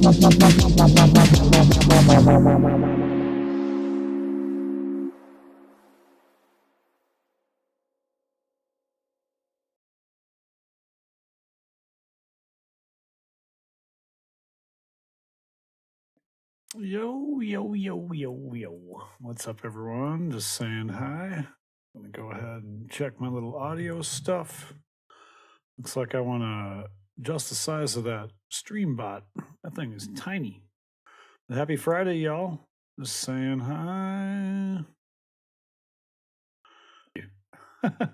Yo, yo, yo, yo, yo. What's up, everyone? Just saying hi. I'm going to go ahead and check my little audio stuff. Looks like I want to adjust the size of that stream bot. That thing is tiny. Happy Friday, y'all. Just saying hi. I'm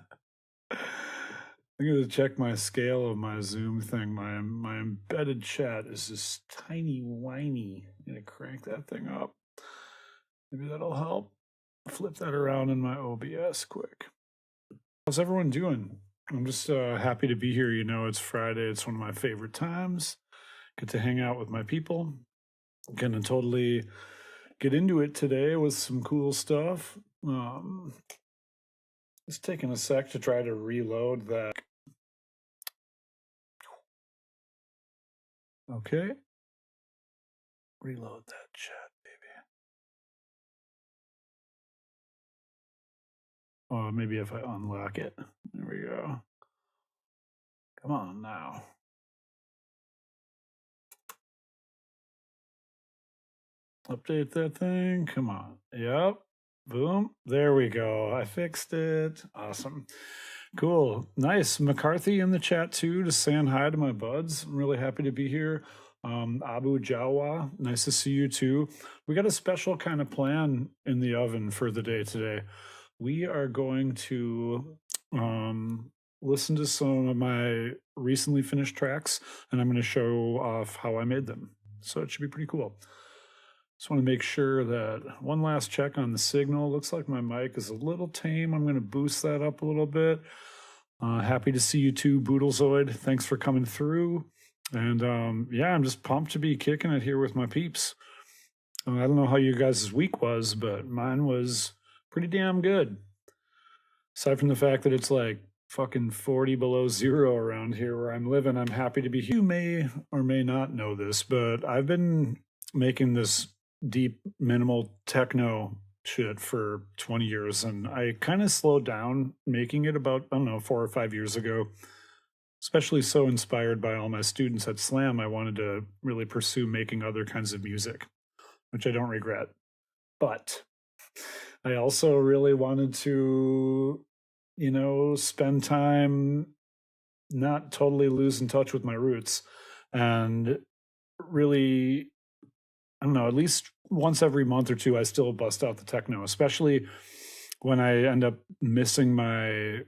going to check my scale of my Zoom thing. My embedded chat is just tiny whiny. I'm going to crank that thing up. Maybe that'll help. Flip that around in my OBS quick. How's everyone doing? I'm just happy to be here. You know, it's Friday. It's one of my favorite times. Get to hang out with my people. Gonna totally get into it today with some cool stuff. Just taking a sec to try to reload that. Okay. Reload that chat, baby. Oh, maybe if I unlock it. There we go. Come on now. Update that thing. Come on. Yep. Boom. There we go. I fixed it. Awesome. Cool. Nice. McCarthy in the chat too, just saying hi to my buds. I'm really happy to be here. Abu Jawa, nice to see you too. We got a special kind of plan in the oven for the day today. We are going to listen to some of my recently finished tracks, and I'm going to show off how I made them. So it should be pretty cool. Just want to make sure that one last check on the signal. Looks like my mic is a little tame. I'm going to boost that up a little bit. Happy to see you too, Boodlezoid. Thanks for coming through. And yeah, I'm just pumped to be kicking it here with my peeps. I don't know how you guys' week was, but mine was pretty damn good. Aside from the fact that it's like fucking 40 below zero around here where I'm living, I'm happy to be here. You may or may not know this, but I've been making this deep minimal techno shit for 20 years, and I kind of slowed down making it about, I don't know, 4 or 5 years ago. Especially so inspired by all my students at Slam, I wanted to really pursue making other kinds of music, which I don't regret. But I also really wanted to, you know, spend time not totally losing touch with my roots and really, I don't know, at least once every month or two, I still bust out the techno, especially when I end up missing my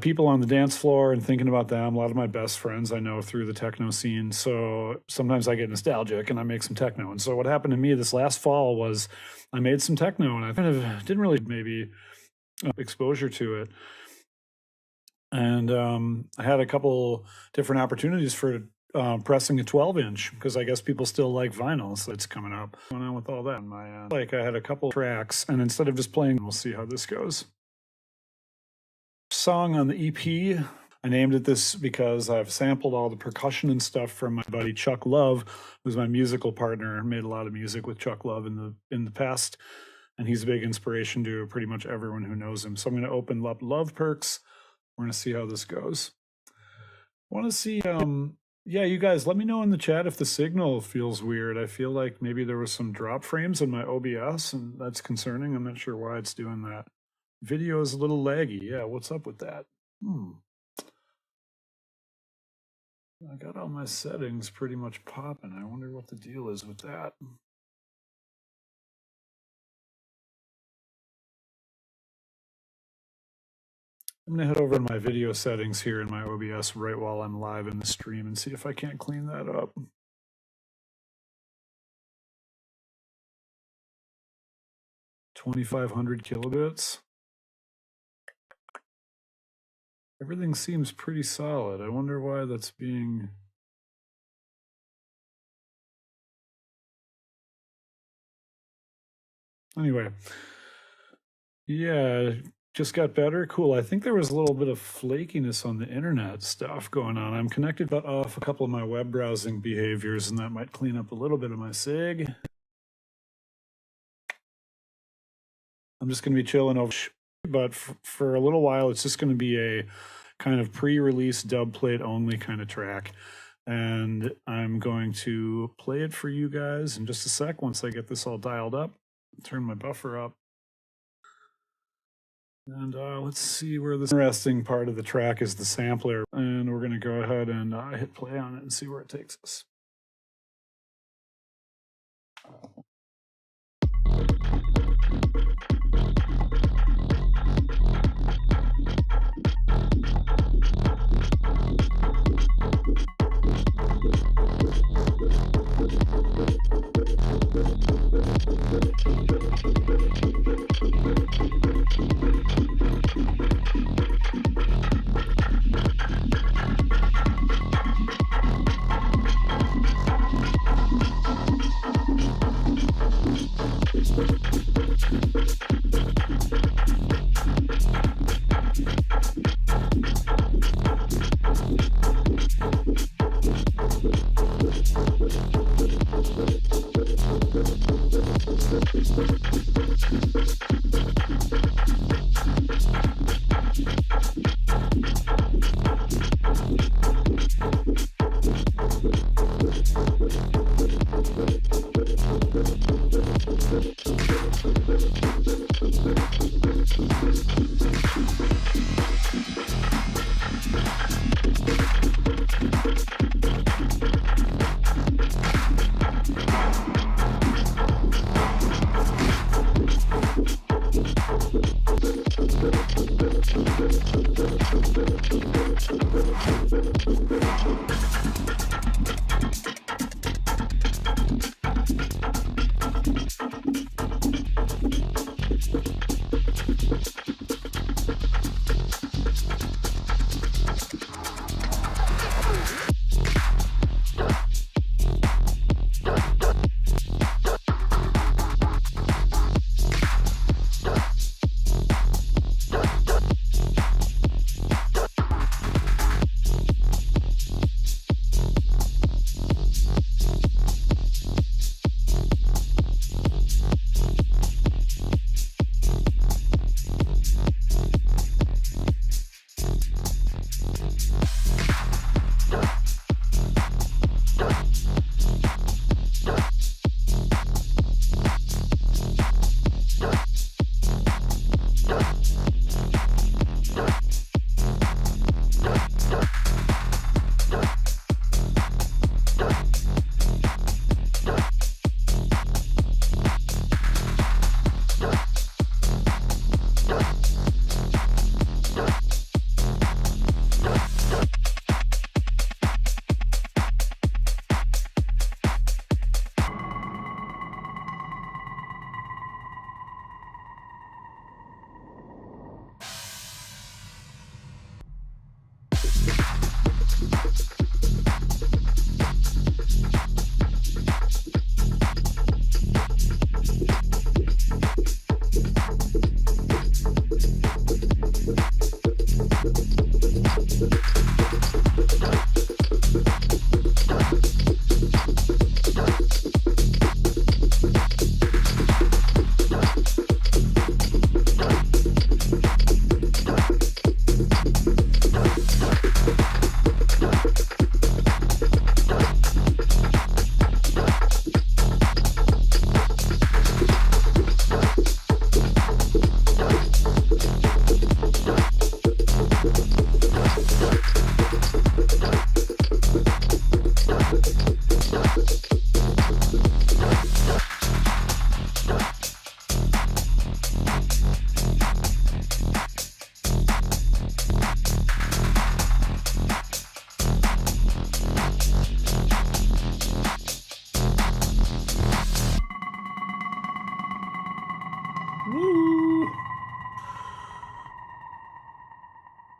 people on the dance floor and thinking about them. A lot of my best friends I know through the techno scene. So sometimes I get nostalgic and I make some techno. And so what happened to me this last fall was I made some techno, and I kind of didn't really maybe exposure to it. And I had a couple different opportunities for pressing a 12-inch because I guess people still like vinyl, so it's coming up. Going on with all that on my end. Like I had a couple tracks, and instead of just playing, we'll see how this goes. Song on the EP, I named it this because I've sampled all the percussion and stuff from my buddy Chuck Love, who's my musical partner. I made a lot of music with Chuck Love in the past, and he's a big inspiration to pretty much everyone who knows him. So I'm going to open up Love Perks. We're going to see how this goes. I want to see, yeah, you guys, let me know in the chat if the signal feels weird. I feel like maybe there was some drop frames in my OBS, and that's concerning. I'm not sure why it's doing that. Video is a little laggy. Yeah, what's up with that? I got all my settings pretty much popping. I wonder what the deal is with that. I'm gonna head over to my video settings here in my OBS right while I'm live in the stream and see if I can't clean that up. 2,500 kilobits. Everything seems pretty solid. I wonder why that's being... Anyway, yeah, just got better. Cool. I think there was a little bit of flakiness on the internet stuff going on. I'm connected but off a couple of my web browsing behaviors, and that might clean up a little bit of my SIG. I'm just going to be chilling over, but for a little while, it's just going to be a kind of pre-release dub plate only kind of track. And I'm going to play it for you guys in just a sec once I get this all dialed up. Turn my buffer up. And let's see where this interesting part of the track is, the sampler. And we're going to go ahead and hit play on it and see where it takes us.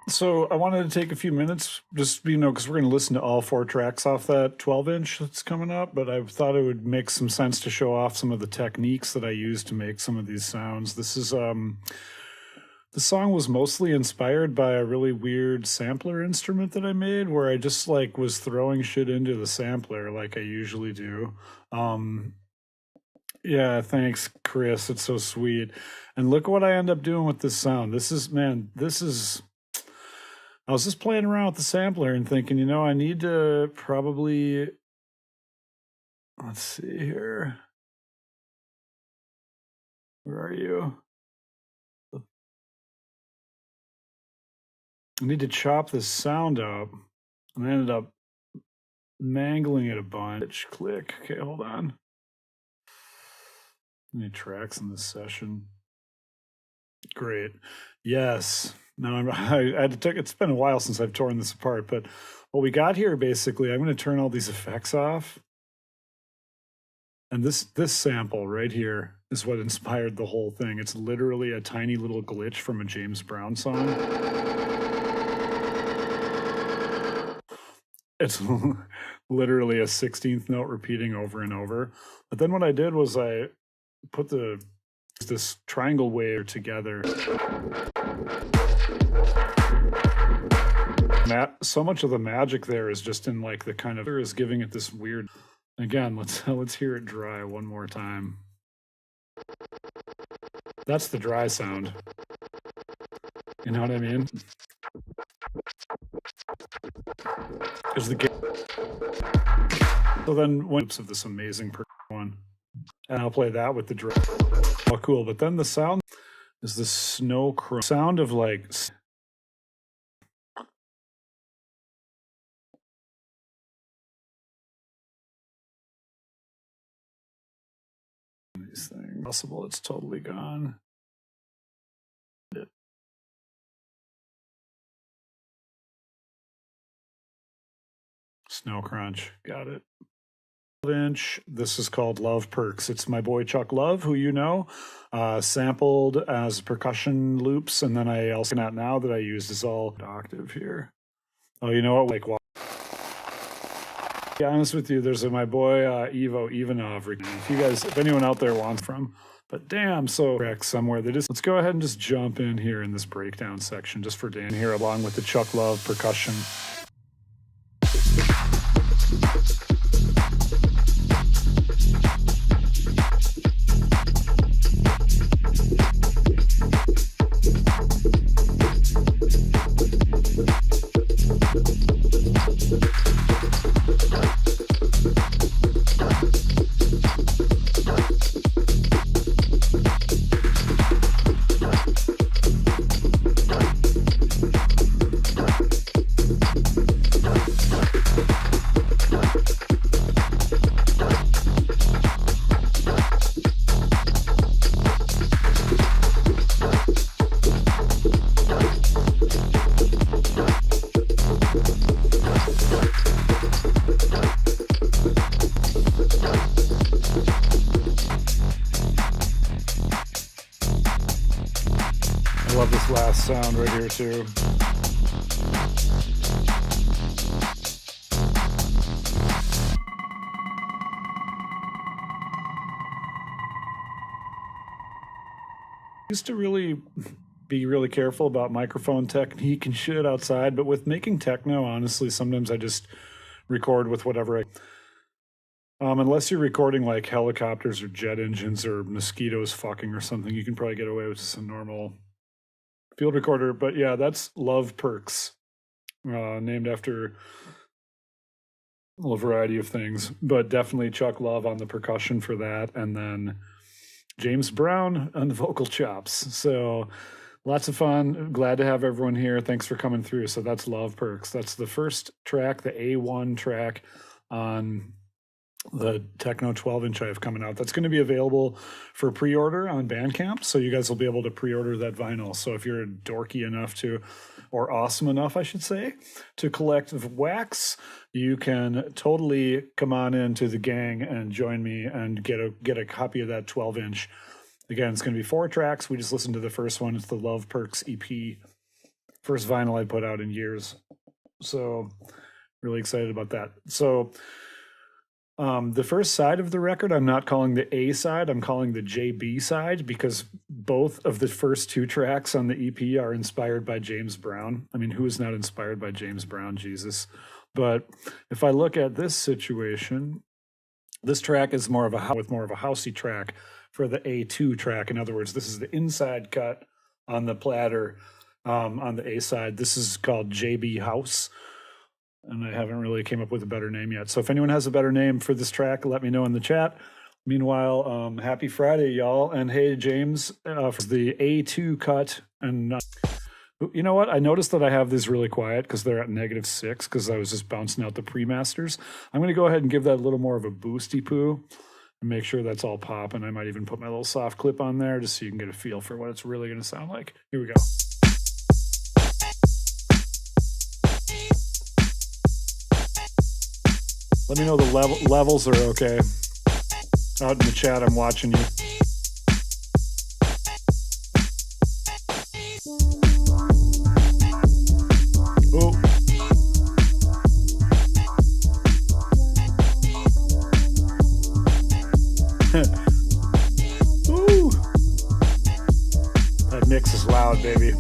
So I wanted to take a few minutes, just, because we're going to listen to all 4 tracks off that 12-inch that's coming up, but I thought it would make some sense to show off some of the techniques that I use to make some of these sounds. This is The song was mostly inspired by a really weird sampler instrument that I made where I just like was throwing shit into the sampler like I usually do. Um, yeah, thanks, Chris. It's so sweet. And look what I end up doing with this sound. This is, man, this is. I was just playing around with the sampler and thinking, I need to probably. Let's see here. Where are you? I need to chop this sound up. And I ended up mangling it a bunch. Click. Okay, hold on. Any tracks in this session? Great. Yes. Now I had to take. It's been a while since I've torn this apart, but what we got here basically, I'm going to turn all these effects off, and this sample right here is what inspired the whole thing. It's literally a tiny little glitch from a James Brown song. It's literally a 16th note repeating over and over. But then what I did was I put this triangle wave together. So much of the magic there is just in like the kind of is giving it this weird. Again, let's hear it dry one more time. That's the dry sound. You know what I mean? Is the so then loops of this amazing one, and I'll play that with the drum. Oh, cool! But then the sound is the snow sound of like. These things possible. It's totally gone. Snow Crunch, got it. 12-inch. This is called Love Perks. It's my boy Chuck Love, who sampled as percussion loops, and then I also not now that I used is all octave here. Oh, you know what? Like, well, to be honest with you, there's my boy Ivo Ivanov. If anyone out there wants from, but damn, so correct somewhere. Let's go ahead and just jump in here in this breakdown section just for Dan here, along with the Chuck Love percussion. I love this last sound right here too. Used to really be really careful about microphone technique and shit outside, but with making techno, honestly, sometimes I just record with whatever unless you're recording like helicopters or jet engines or mosquitoes fucking or something, you can probably get away with just a normal field recorder. But yeah, that's Love Perks, named after a variety of things, but definitely Chuck Love on the percussion for that, and then James Brown on the vocal chops. So lots of fun. Glad to have everyone here. Thanks for coming through. So that's Love Perks. That's the first track, the A1 track on the Techno 12-inch I have coming out. That's going to be available for pre-order on Bandcamp, so you guys will be able to pre-order that vinyl. So if you're dorky enough or awesome enough, I should say, to collect wax, you can totally come on into the gang and join me and get a copy of that 12-inch. Again, it's going to be 4 tracks. We just listened to the first one. It's the Love Perks EP, first vinyl I put out in years. So really excited about that. So The first side of the record, I'm not calling the A side, I'm calling the JB side because both of the first two tracks on the EP are inspired by James Brown. I mean, who is not inspired by James Brown, Jesus? But if I look at this situation, this track is more of a housey track for the A2 track. In other words, this is the inside cut on the platter on the A side. This is called JB House. And I haven't really came up with a better name yet. So if anyone has a better name for this track, let me know in the chat. Meanwhile, happy Friday, y'all. And hey, James, for the A2 cut. And you know what? I noticed that I have these really quiet because they're at -6 because I was just bouncing out the pre-masters. I'm going to go ahead and give that a little more of a boosty poo and make sure that's all popping. I might even put my little soft clip on there just so you can get a feel for what it's really going to sound like. Here we go. Let me know the levels are okay. Out in the chat, I'm watching you. Oh. Ooh. That mix is loud, baby.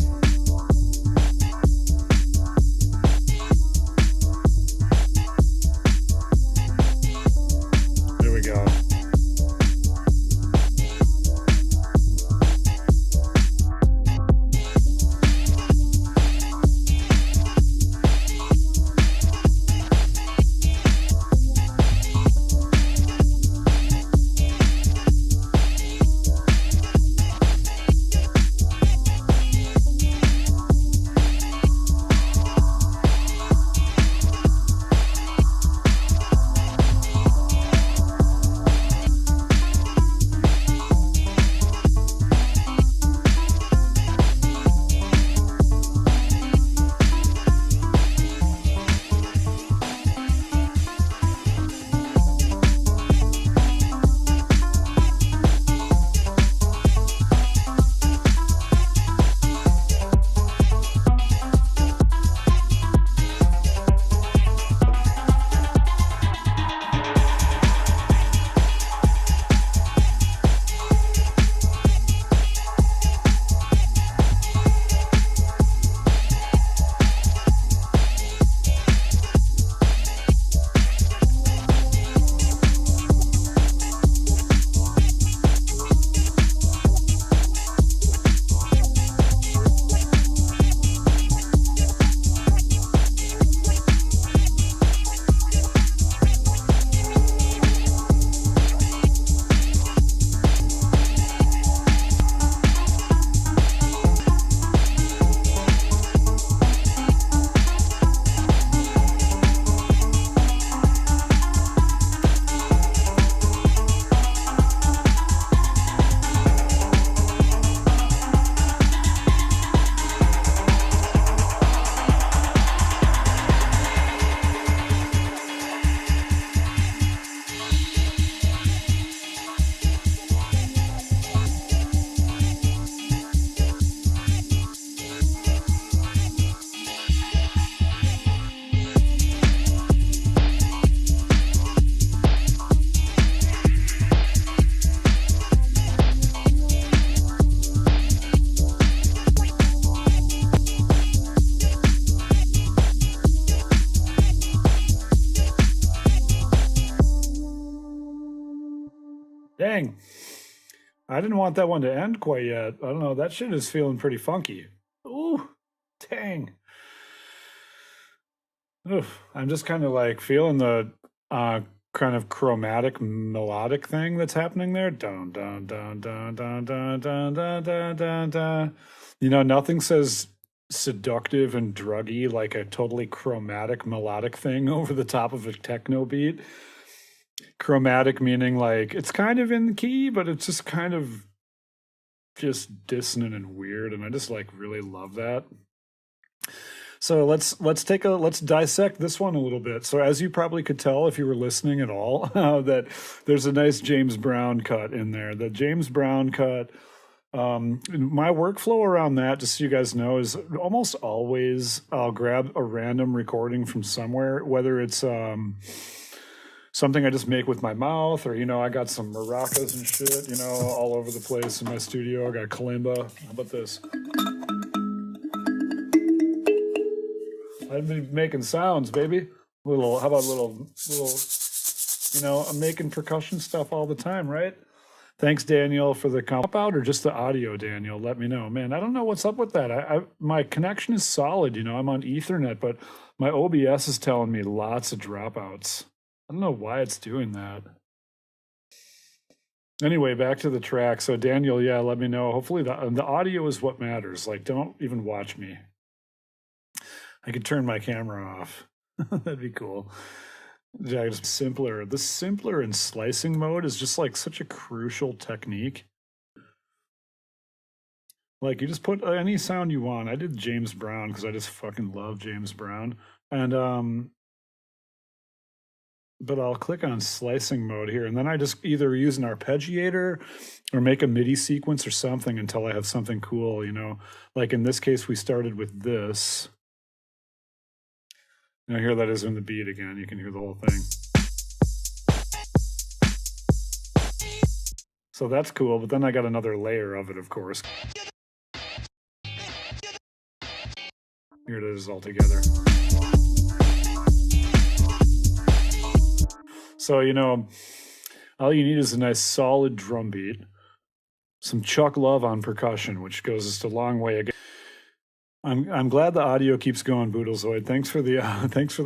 Dang. I didn't want that one to end quite yet. I don't know. That shit is feeling pretty funky. Ooh, dang. Oof. I'm just kind of like feeling the kind of chromatic melodic thing that's happening there. Dun dun dun dun dun dun dun dun dun dun dun. You know, nothing says seductive and druggy like a totally chromatic melodic thing over the top of a techno beat. Chromatic meaning like it's kind of in the key, but it's just kind of just dissonant and weird, and I just like really love that. So let's dissect this one a little bit. So as you probably could tell if you were listening at all, that there's a nice James Brown cut in there. The James Brown cut, my workflow around that, just so you guys know, is almost always I'll grab a random recording from somewhere, whether it's so something I just make with my mouth, or, I got some maracas and shit, all over the place in my studio. I got kalimba. How about this? I've been making sounds, baby. How about a little, I'm making percussion stuff all the time, right? Thanks, Daniel, for the comp out, or just the audio, Daniel. Let me know. Man, I don't know what's up with that. My connection is solid, I'm on Ethernet, but my OBS is telling me lots of dropouts. I don't know why it's doing that. Anyway, back to the track. So Daniel, yeah, let me know. Hopefully the audio is what matters. Like, don't even watch me. I could turn my camera off. That'd be cool. Yeah, just simpler. The simpler in slicing mode is just like such a crucial technique. Like, you just put any sound you want. I did James Brown because I just fucking love James Brown. And but I'll click on slicing mode here, and then I just either use an arpeggiator or make a MIDI sequence or something until I have something cool, Like in this case, we started with this. Now here that is in the beat again. You can hear the whole thing. So that's cool, but then I got another layer of it, of course. Here it is all together. So, all you need is a nice solid drum beat, some Chuck Love on percussion, which goes just a long way again. I'm glad the audio keeps going, Boodlezoid. Thanks for the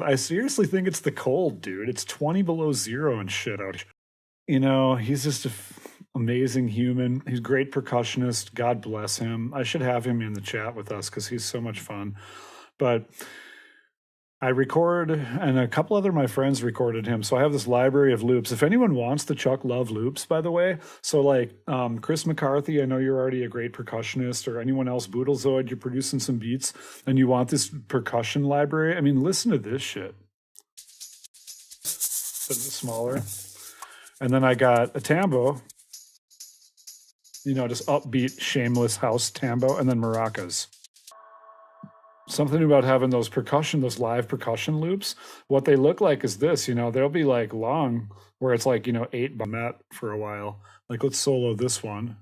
I seriously think it's the cold, dude. It's 20 below zero and shit out here. He's just an amazing human. He's a great percussionist. God bless him. I should have him in the chat with us because he's so much fun. But I record, and a couple other my friends recorded him. So I have this library of loops. If anyone wants the Chuck Love loops, by the way, so like Chris McCarthy, I know you're already a great percussionist, or anyone else, Boodlezoid, you're producing some beats, and you want this percussion library. I mean, listen to this shit. But it's smaller. And then I got a tambo, just upbeat, shameless house tambo, and then maracas. Something about having those live percussion loops, what they look like is this, they'll be like long, where it's like, 8 by Met for a while. Like, let's solo this one.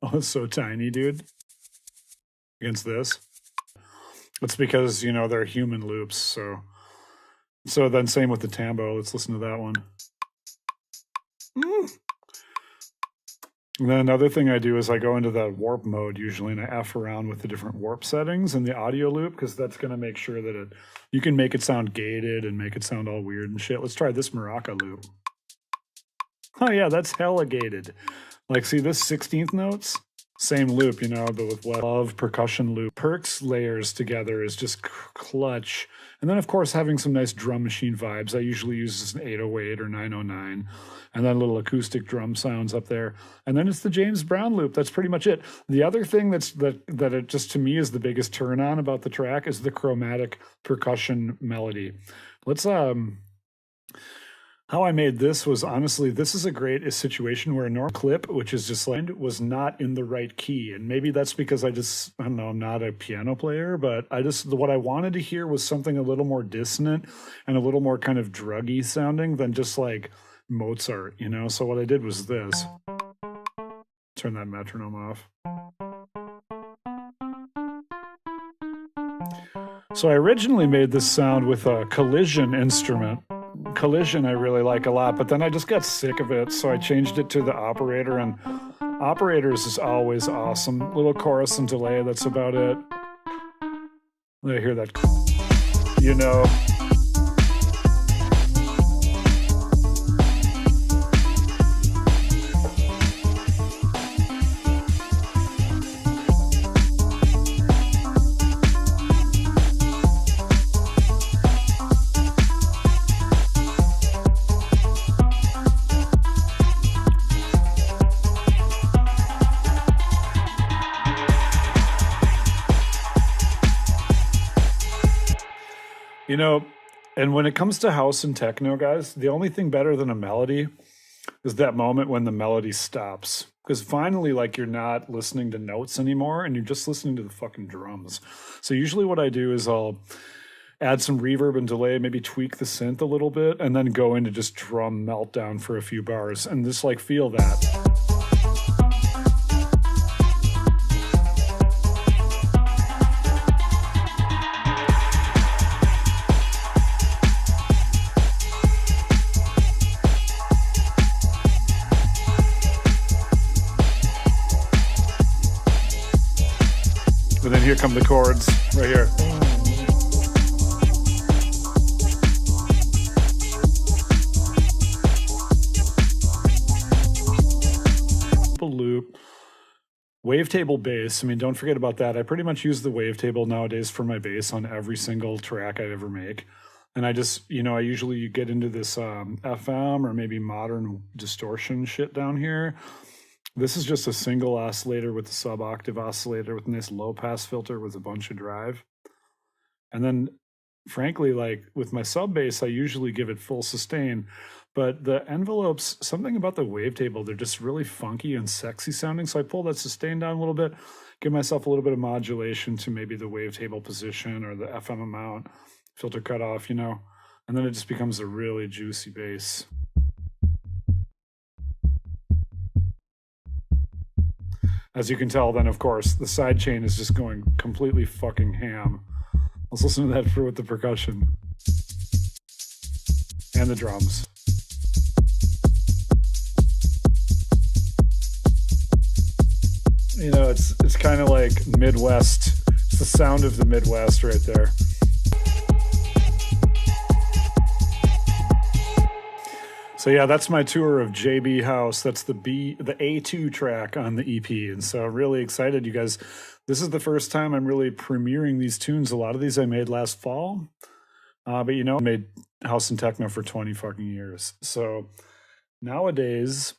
Oh, it's so tiny, dude. Against this. It's because, they're human loops, so then same with the tambo. Let's listen to that one. And then another thing I do is I go into the warp mode usually, and I F around with the different warp settings in the audio loop, because that's going to make sure that you can make it sound gated and make it sound all weird and shit. Let's try this maraca loop. Oh yeah, that's hella gated. Like, see this 16th notes? Same loop, but with love percussion loop. Perks layers together is just clutch. And then, of course, having some nice drum machine vibes. I usually use an 808 or 909. And then little acoustic drum sounds up there. And then it's the James Brown loop. That's pretty much it. The other thing that it just, to me, is the biggest turn on about the track is the chromatic percussion melody. Let's how I made this was, honestly, this is a great situation where a normal clip, which is just like, was not in the right key. And maybe that's because I don't know, I'm not a piano player, but what I wanted to hear was something a little more dissonant and a little more kind of druggy sounding than just like Mozart, So what I did was this. Turn that metronome off. So I originally made this sound with a collision instrument. Collision I really like a lot, but then I just got sick of it, so I changed it to the operator, and operators is always awesome. Little chorus and delay, that's about it. I hear that, and when it comes to house and techno, guys, the only thing better than a melody is that moment when the melody stops. Because finally, like, you're not listening to notes anymore, and you're just listening to the fucking drums. So usually what I do is I'll add some reverb and delay, maybe tweak the synth a little bit, and then go into just drum meltdown for a few bars and just like feel that. And then here come the chords right here. Loop. Wavetable bass. I mean, don't forget about that. I pretty much use the wavetable nowadays for my bass on every single track I ever make. And I just, I usually get into this FM or maybe modern distortion shit down here. This is just a single oscillator with a sub-octave oscillator with a nice low-pass filter with a bunch of drive. And then, frankly, like with my sub-bass, I usually give it full sustain. But the envelopes, something about the wavetable, they're just really funky and sexy sounding. So I pull that sustain down a little bit, give myself a little bit of modulation to maybe the wavetable position or the FM amount, filter cutoff, and then it just becomes a really juicy bass. As you can tell, then, of course, the sidechain is just going completely fucking ham. Let's listen to that with the percussion. And the drums. It's kind of like Midwest. It's the sound of the Midwest right there. So yeah, that's my tour of JB House. That's the A2 track on the EP. And so really excited, you guys. This is the first time I'm really premiering these tunes. A lot of these I made last fall. But I made house and techno for 20 fucking years. So nowadays,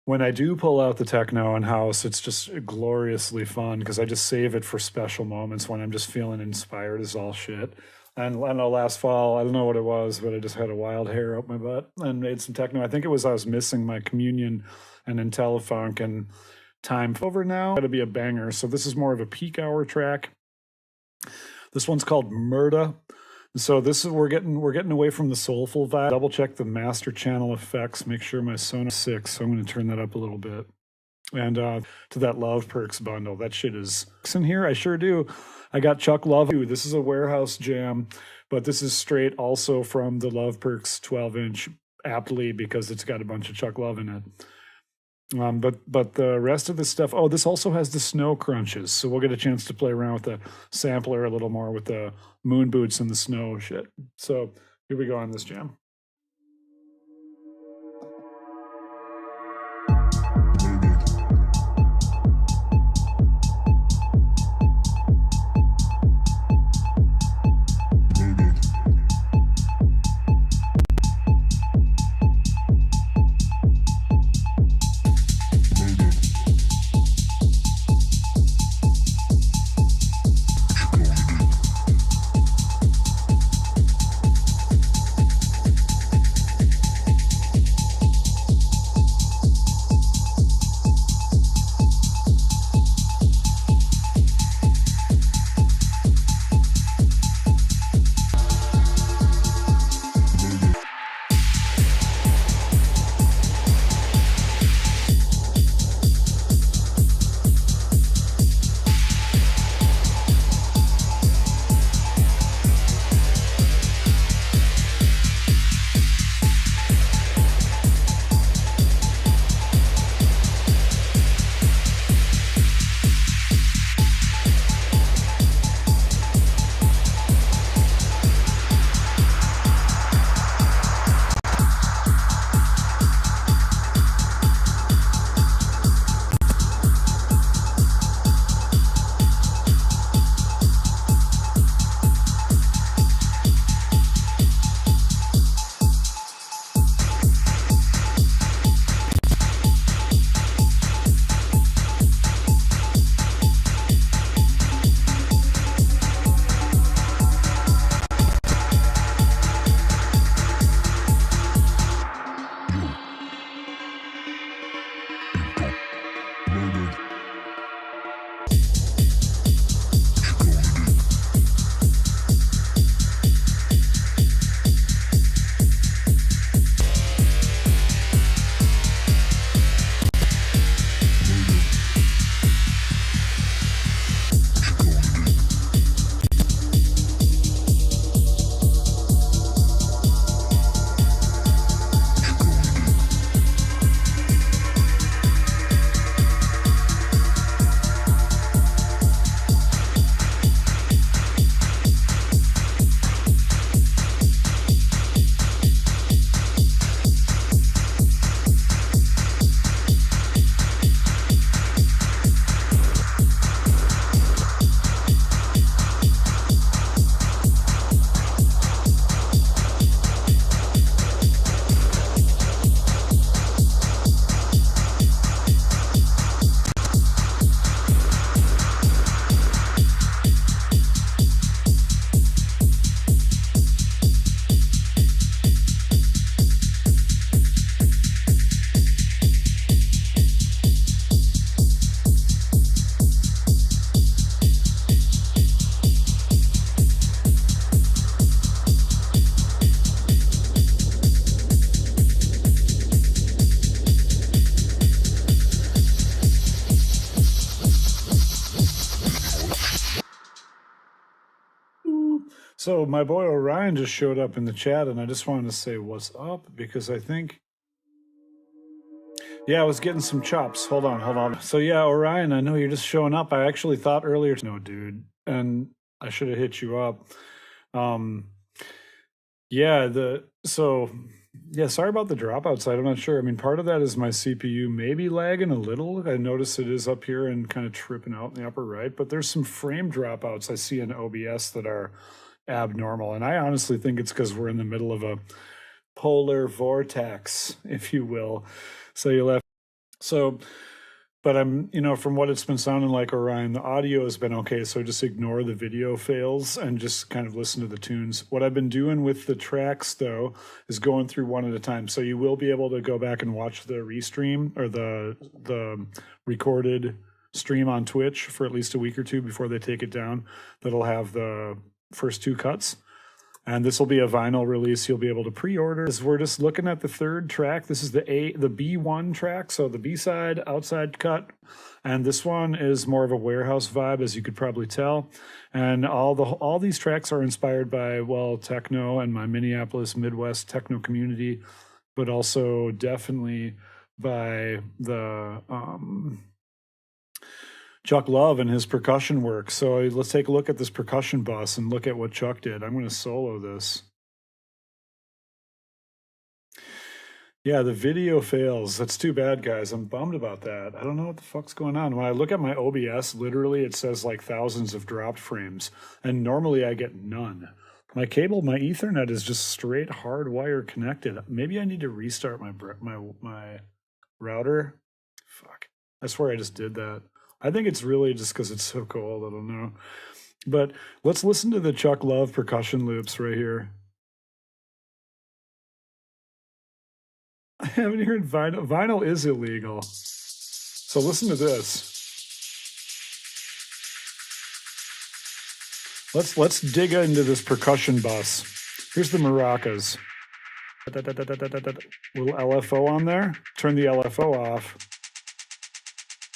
when I do pull out the techno and house, it's just gloriously fun because I just save it for special moments when I'm just feeling inspired as all shit. And I know last fall, I don't know what it was, but I just had a wild hair up my butt and made some techno. I think it was I was missing my communion and IntelliFunk and time over now. It'll be a banger. So this is more of a peak hour track. This one's called Murda. So this is we're getting away from the soulful vibe. Double check the master channel effects. Make sure my Sonos 6. So I'm going to turn that up a little bit. And to that Love Perks bundle, that shit is in here. I sure do. I got Chuck Love. This is a warehouse jam, but this is straight also from the Love Perks 12-inch, aptly because it's got a bunch of Chuck Love in it. But the rest of the stuff, this also has the snow crunches, so we'll get a chance to play around with the sampler a little more with the moon boots and the snow shit. So here we go on this jam. So my boy Orion just showed up in the chat, and I just wanted to say what's up because I think, yeah, I was getting some chops. Hold on. So yeah, Orion, I know you're just showing up. I actually thought earlier, no, dude, and I should have hit you up. Um, yeah, yeah, sorry about the drop outside. I'm not sure. I mean, part of that is my CPU maybe lagging a little. I notice it is up here and kind of tripping out in the upper right, but there's some frame dropouts I see in OBS that are abnormal. And I honestly think it's because we're in the middle of a polar vortex, if you will. But I'm, from what it's been sounding like, Orion, the audio has been okay. So just ignore the video fails and just kind of listen to the tunes. What I've been doing with the tracks, though, is going through one at a time. So you will be able to go back and watch the restream or the recorded stream on Twitch for at least a week or two before they take it down. That'll have the first two cuts. And this will be a vinyl release you'll be able to pre-order. We're just looking at the third track. This is the B1 track, so the B-side, outside cut. And this one is more of a warehouse vibe, as you could probably tell. And all these tracks are inspired by, well, techno and my Minneapolis Midwest techno community, but also definitely by the Chuck Love and his percussion work. So let's take a look at this percussion bus and look at what Chuck did. I'm going to solo this. Yeah, the video fails. That's too bad, guys. I'm bummed about that. I don't know what the fuck's going on. When I look at my OBS, literally it says like thousands of dropped frames, and normally I get none. My cable, my Ethernet is just straight hardwire connected. Maybe I need to restart my router. Fuck. I swear I just did that. I think it's really just because it's so cold. I don't know. But let's listen to the Chuck Love percussion loops right here. I haven't heard vinyl. Vinyl is illegal. So listen to this. Let's dig into this percussion bus. Here's the maracas. Little LFO on there. Turn the LFO off.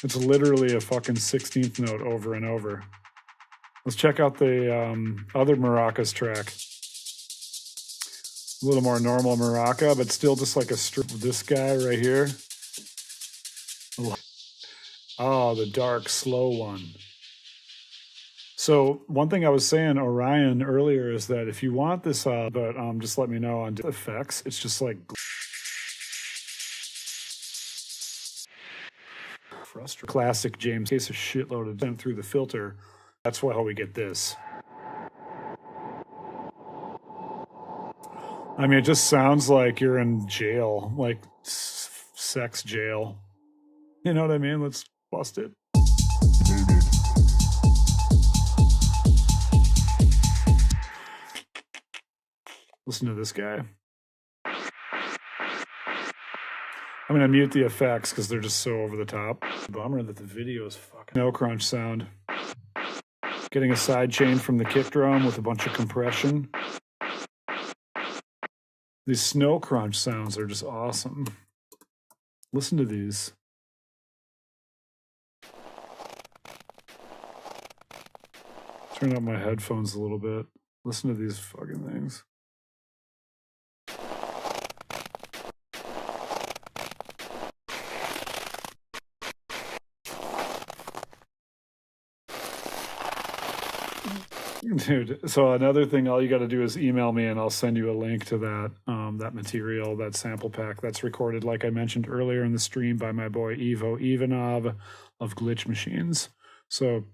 It's literally a fucking 16th note over and over. Let's check out the other maracas track. A little more normal maraca, but still just like this guy right here. Oh, the dark, slow one. So one thing I was saying, Orion, earlier is that if you want this, just let me know on effects. It's just like frustrating. Classic James case a shitload of them through the filter. That's how we get this. I mean, it just sounds like you're in jail, like sex jail. You know what I mean? Let's bust it. Listen to this guy. I'm gonna mute the effects because they're just so over the top. Bummer that the video is fucking no crunch sound. Getting a side chain from the kick drum with a bunch of compression. These snow crunch sounds are just awesome. Listen to these. Turn up my headphones a little bit. Listen to these fucking things. Dude, so another thing, all you got to do is email me and I'll send you a link to that that material, that sample pack that's recorded, like I mentioned earlier in the stream, by my boy Ivo Ivanov of Glitch Machines. So,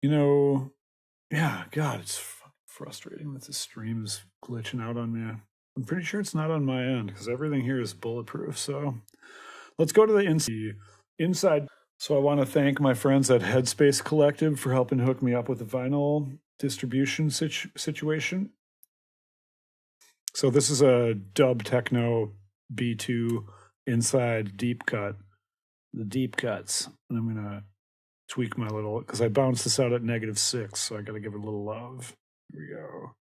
yeah, God, it's frustrating that this stream is glitching out on me. I'm pretty sure it's not on my end because everything here is bulletproof. So let's go to the inside. So I want to thank my friends at Headspace Collective for helping hook me up with the vinyl distribution situation. So this is a dub techno B2 inside deep cut. The deep cuts. And I'm going to tweak my little, because I bounced this out at -6, so I got to give it a little love. Here we go.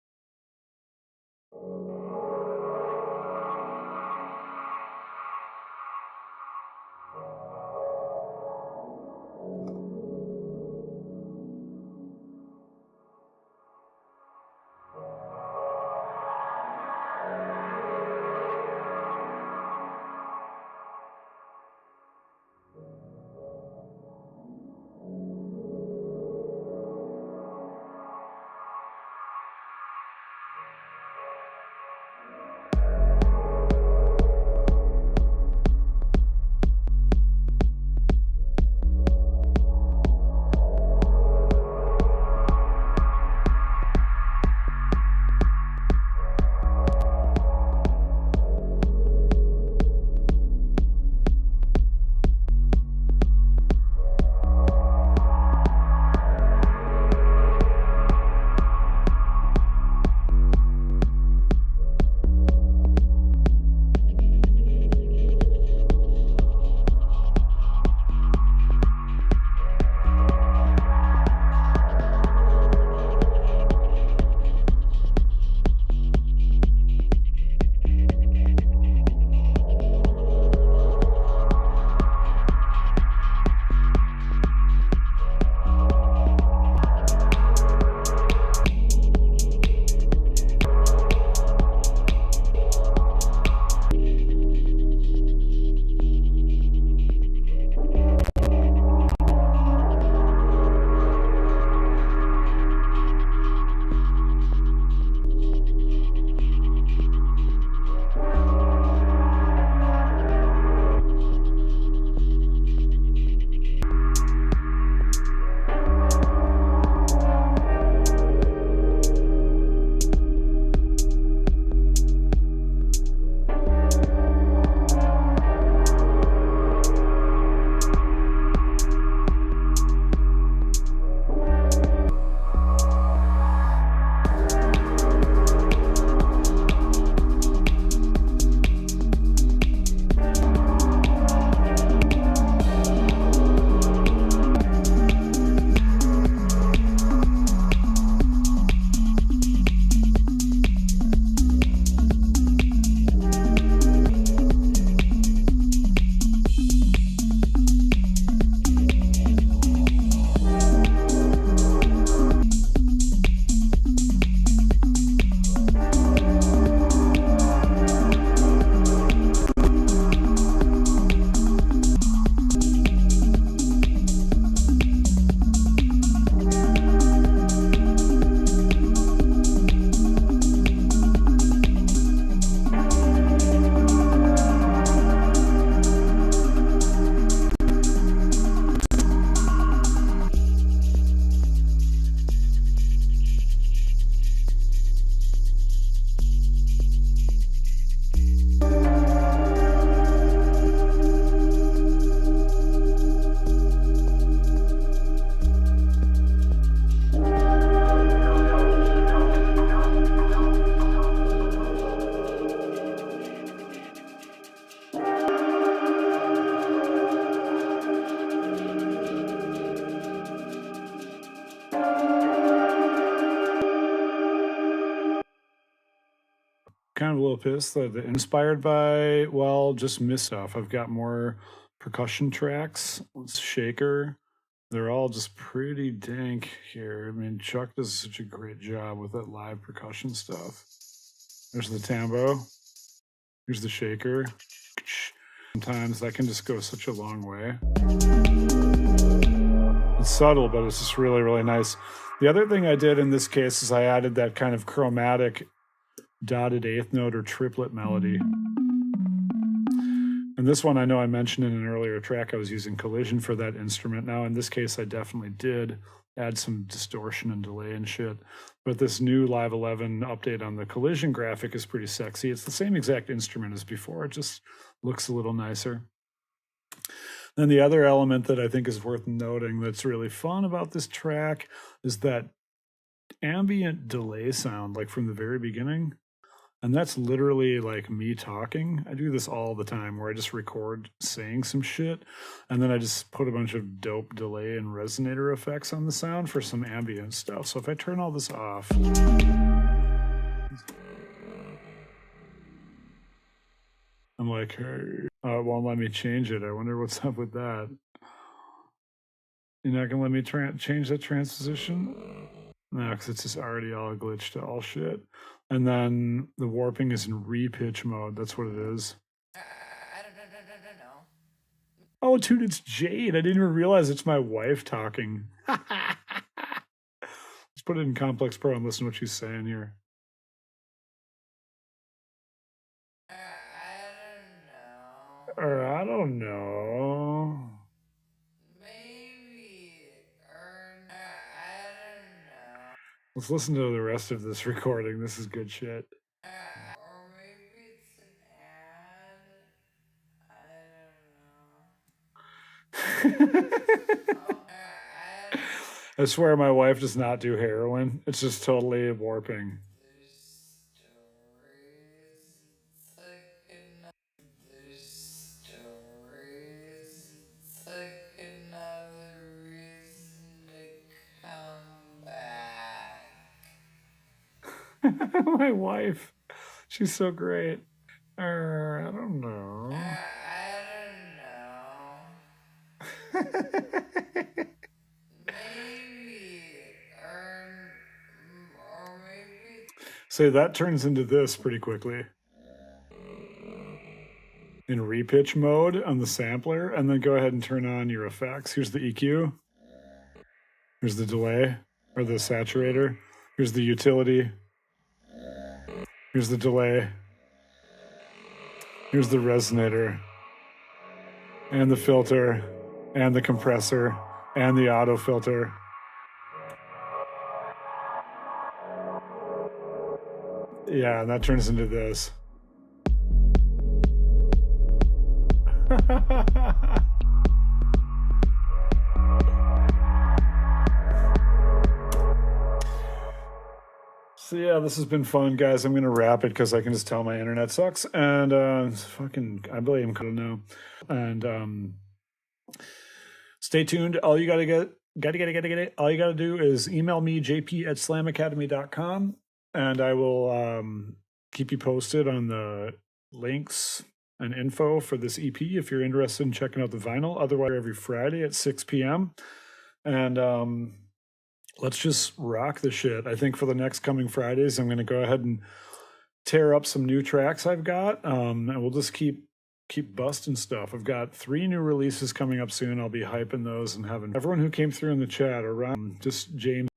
kind of a little pissed that they're inspired by, well, just miss stuff. I've got more percussion tracks. It's Shaker. They're all just pretty dank here. I mean, Chuck does such a great job with that live percussion stuff. There's the tambo. Here's the shaker. Sometimes that can just go such a long way. It's subtle, but it's just really, really nice. The other thing I did in this case is I added that kind of chromatic dotted eighth note or triplet melody. And this one, I know I mentioned in an earlier track, I was using collision for that instrument. Now, in this case, I definitely did add some distortion and delay and shit. But this new Live 11 update on the collision graphic is pretty sexy. It's the same exact instrument as before. It just looks a little nicer. Then the other element that I think is worth noting that's really fun about this track is that ambient delay sound, like from the very beginning. And that's literally like me talking. I do this all the time where I just record saying some shit and then I just put a bunch of dope delay and resonator effects on the sound for some ambient stuff. So if I turn all this off, I'm like, hey, it won't let me change it. I wonder what's up with that. You're not gonna let me change that transposition? No, because it's just already all glitched to all shit. And then the warping is in repitch mode. That's what it is. I don't know. Oh, dude, it's Jade. I didn't even realize it's my wife talking. Let's put it in Complex Pro and listen to what she's saying here. I don't know. Let's listen to the rest of this recording. This is good shit. Or maybe it's an ad. I don't know. I swear my wife does not do heroin. It's just totally warping. My wife, she's so great. I don't know. So that turns into this pretty quickly. In repitch mode on the sampler, and then go ahead and turn on your effects. Here's the EQ. Here's the delay, or the saturator. Here's the utility. Here's the delay. Here's the resonator. And the filter. And the compressor. And the auto filter. Yeah, and that turns into this. So yeah, this has been fun, guys. I'm gonna wrap it because I can just tell my internet sucks, and I blame now. And stay tuned. All you all you gotta do is email me jp@slamacademy.com, and I will keep you posted on the links and info for this EP if you're interested in checking out the vinyl. Otherwise, every Friday at 6 p.m. And let's just rock the shit. I think for the next coming Fridays, I'm going to go ahead and tear up some new tracks I've got, and we'll just keep busting stuff. I've got 3 new releases coming up soon. I'll be hyping those and having everyone who came through in the chat around. Just James,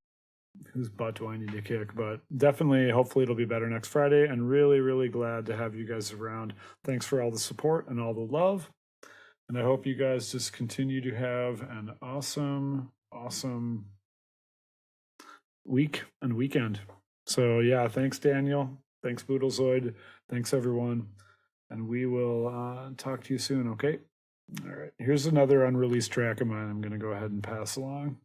whose butt do I need to kick? But definitely, hopefully it'll be better next Friday, and really, really glad to have you guys around. Thanks for all the support and all the love. And I hope you guys just continue to have an awesome week and weekend. So yeah, thanks Daniel, thanks Boodlezoid, thanks everyone, and we will talk to you soon. Okay, all right, here's another unreleased track of mine I'm going to go ahead and pass along.